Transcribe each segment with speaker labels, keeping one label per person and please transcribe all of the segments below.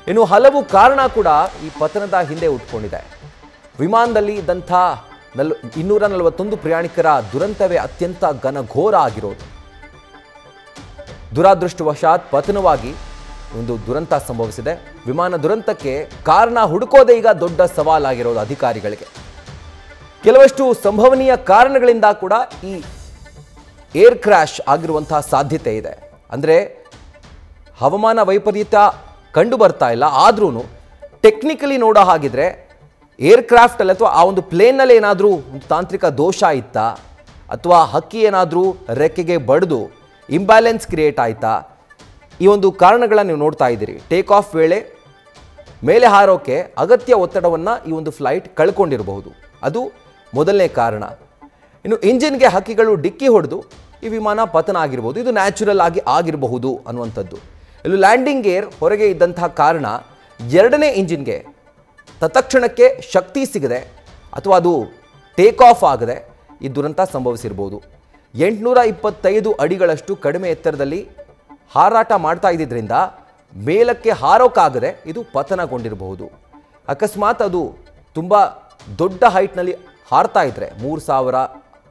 Speaker 1: ಇನ್ನು ಹಲವು ಕಾರಣ ಕೂಡ ಈ ಪತನದ ಹಿಂದೆ ಉಟ್ಕೊಂಡಿದೆ. ವಿಮಾನದಲ್ಲಿ ಇದ್ದಂಥ 241 ಪ್ರಯಾಣಿಕರ ದುರಂತವೇ ಅತ್ಯಂತ ಘನಘೋರ ಆಗಿರೋದು. ದುರಾದೃಷ್ಟವಶಾತ್ ಪತನವಾಗಿ ಒಂದು ದುರಂತ ಸಂಭವಿಸಿದೆ. ವಿಮಾನ ದುರಂತಕ್ಕೆ ಕಾರಣ ಹುಡುಕೋದೇ ಈಗ ದೊಡ್ಡ ಸವಾಲಾಗಿರೋದು ಅಧಿಕಾರಿಗಳಿಗೆ. ಕೆಲವಷ್ಟು ಸಂಭವನೀಯ ಕಾರಣಗಳಿಂದ ಕೂಡ ಈ ಏರ್ ಕ್ರ್ಯಾಶ್ ಆಗಿರುವಂತಹ ಸಾಧ್ಯತೆ ಇದೆ. ಅಂದರೆ ಹವಾಮಾನ ವೈಪರೀತ್ಯ ಕಂಡು ಬರ್ತಾ ಇಲ್ಲ, ಆದ್ರೂ ಟೆಕ್ನಿಕಲಿ ನೋಡೋ ಹಾಗಿದ್ರೆ ಏರ್ಕ್ರಾಫ್ಟಲ್ಲಿ ಅಥವಾ ಆ ಒಂದು ಪ್ಲೇನ್ನಲ್ಲಿ ಏನಾದರೂ ಒಂದು ತಾಂತ್ರಿಕ ದೋಷ ಇತ್ತಾ, ಅಥವಾ ಹಕ್ಕಿ ಏನಾದರೂ ರೆಕ್ಕೆಗೆ ಬಡಿದು ಇಂಬ್ಯಾಲೆನ್ಸ್ ಕ್ರಿಯೇಟ್ ಆಯಿತಾ, ಈ ಒಂದು ಕಾರಣಗಳನ್ನು ನೀವು ನೋಡ್ತಾ ಇದ್ದೀರಿ. ಟೇಕ್ ಆಫ್ ವೇಳೆ ಮೇಲೆ ಹಾರೋಕೆ ಅಗತ್ಯ ಒತ್ತಡವನ್ನು ಈ ಒಂದು ಫ್ಲೈಟ್ ಕಳ್ಕೊಂಡಿರಬಹುದು, ಅದು ಮೊದಲನೇ ಕಾರಣ. ಇನ್ನು ಇಂಜಿನ್ಗೆ ಹಕ್ಕಿಗಳು ಡಿಕ್ಕಿ ಹೊಡೆದು ಈ ವಿಮಾನ ಪತನ ಆಗಿರ್ಬೋದು, ಇದು ನ್ಯಾಚುರಲ್ ಆಗಿ ಆಗಿರಬಹುದು ಅನ್ನುವಂಥದ್ದು. ಇನ್ನು ಲ್ಯಾಂಡಿಂಗ್ ಗೇರ್ ಹೊರಗೆ ಇದ್ದಂತಹ ಕಾರಣ ಎರಡನೇ ಇಂಜಿನ್ಗೆ ತತ್ಕ್ಷಣಕ್ಕೆ ಶಕ್ತಿ ಸಿಗದೆ ಅಥವಾ ಅದು ಟೇಕ್ ಆಫ್ ಆಗದೆ ಈ ದುರಂತ ಸಂಭವಿಸಿರ್ಬೋದು. 825 ಅಡಿಗಳಷ್ಟು ಕಡಿಮೆ ಎತ್ತರದಲ್ಲಿ ಹಾರಾಟ ಮಾಡ್ತಾ ಇದ್ದಿದ್ದರಿಂದ ಮೇಲಕ್ಕೆ ಹಾರೋಕ್ಕಾಗದೆ ಇದು ಪತನಗೊಂಡಿರಬಹುದು. ಅಕಸ್ಮಾತ್ ಅದು ತುಂಬ ದೊಡ್ಡ ಹೈಟ್ನಲ್ಲಿ ಹಾರ್ತಾ ಇದ್ದರೆ 3000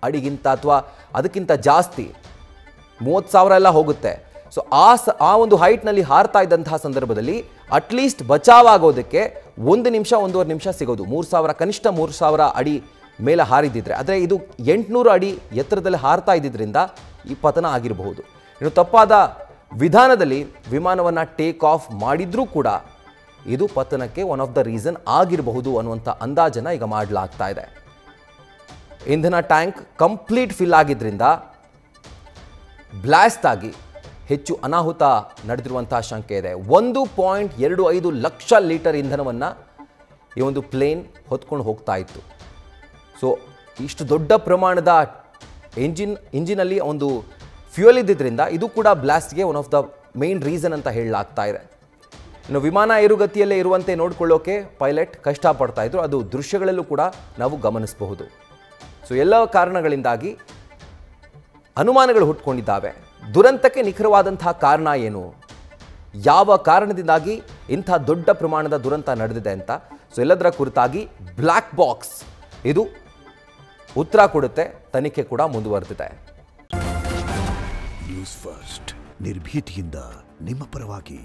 Speaker 1: ಅಡಿಗಿಂತ ಅಥವಾ ಅದಕ್ಕಿಂತ ಜಾಸ್ತಿ 30,000 ಎಲ್ಲ ಹೋಗುತ್ತೆ. ಸೊ ಆ ಒಂದು ಹೈಟ್ನಲ್ಲಿ ಹಾರ್ತಾ ಇದ್ದಂತಹ ಸಂದರ್ಭದಲ್ಲಿ ಅಟ್ಲೀಸ್ಟ್ ಬಚಾವಾಗೋದಕ್ಕೆ 1 ನಿಮಿಷ 1.5 ನಿಮಿಷ ಸಿಗೋದು. 3000 ಕನಿಷ್ಠ 3000 ಅಡಿ ಮೇಲೆ ಹಾರಿದ್ದಿದ್ರೆ, ಆದರೆ ಇದು 800 ಅಡಿ ಎತ್ತರದಲ್ಲಿ ಹಾರ್ತಾ ಇದ್ದಿದ್ದರಿಂದ ಈ ಪತನ ಆಗಿರಬಹುದು. ಇನ್ನು ತಪ್ಪಾದ ವಿಧಾನದಲ್ಲಿ ವಿಮಾನವನ್ನು ಟೇಕ್ ಆಫ್ ಮಾಡಿದ್ರೂ ಕೂಡ ಇದು ಪತನಕ್ಕೆ ಒನ್ ಆಫ್ ದ ರೀಸನ್ ಆಗಿರಬಹುದು ಅನ್ನುವಂಥ ಅಂದಾಜನ್ನು ಈಗ ಮಾಡಲಾಗ್ತಾ ಇದೆ. ಇಂಧನ ಟ್ಯಾಂಕ್ ಕಂಪ್ಲೀಟ್ ಫಿಲ್ ಆಗಿದ್ದರಿಂದ ಬ್ಲಾಸ್ಟ್ ಆಗಿ ಹೆಚ್ಚು ಅನಾಹುತ ನಡೆದಿರುವಂತಹ ಶಂಕೆ ಇದೆ. 1.25 ಲಕ್ಷ ಲೀಟರ್ ಇಂಧನವನ್ನು ಈ ಒಂದು ಪ್ಲೇನ್ ಹೊತ್ಕೊಂಡು ಹೋಗ್ತಾ ಇತ್ತು. ಸೊ ಇಷ್ಟು ದೊಡ್ಡ ಪ್ರಮಾಣದ ಇಂಜಿನಲ್ಲಿ ಒಂದು ಫ್ಯೂಯಲ್ ಇದ್ದಿದ್ದರಿಂದ ಇದು ಕೂಡ ಬ್ಲಾಸ್ಟ್ಗೆ one of the main reason ಅಂತ ಹೇಳಲಾಗ್ತಾ ಇದೆ. ಇನ್ನು ವಿಮಾನ ಏರುಗತಿಯಲ್ಲೇ ಇರುವಂತೆ ನೋಡಿಕೊಳ್ಳೋಕೆ ಪೈಲಟ್ ಕಷ್ಟಪಡ್ತಾ ಇದ್ರು, ಅದು ದೃಶ್ಯಗಳಲ್ಲೂ ಕೂಡ ನಾವು ಗಮನಿಸಬಹುದು. ಸೊ ಎಲ್ಲ ಕಾರಣಗಳಿಂದಾಗಿ ಅನುಮಾನಗಳು ಹುಟ್ಕೊಂಡಿದ್ದಾವೆ. ದುರಂತಕ್ಕೆ ನಿಖರವಾದಂತಹ ಕಾರಣ ಏನು, ಯಾವ ಕಾರಣದಿಂದಾಗಿ ಇಂಥ ದೊಡ್ಡ ಪ್ರಮಾಣದ ದುರಂತ ನಡೆದಿದೆ ಅಂತ, ಸೊ ಎಲ್ಲದರ ಕುರಿತಾಗಿ ಬ್ಲ್ಯಾಕ್ ಬಾಕ್ಸ್ ಇದು ಉತ್ತರ ಕೊಡುತ್ತೆ. ತನಿಖೆ ಕೂಡ ಮುಂದುವರೆದಿದೆ.
Speaker 2: ನ್ಯೂಸ್ ಫಸ್ಟ್ ನಿರ್ಭೀತಿಯಿಂದ ನಿಮ್ಮ ಪರವಾಗಿ.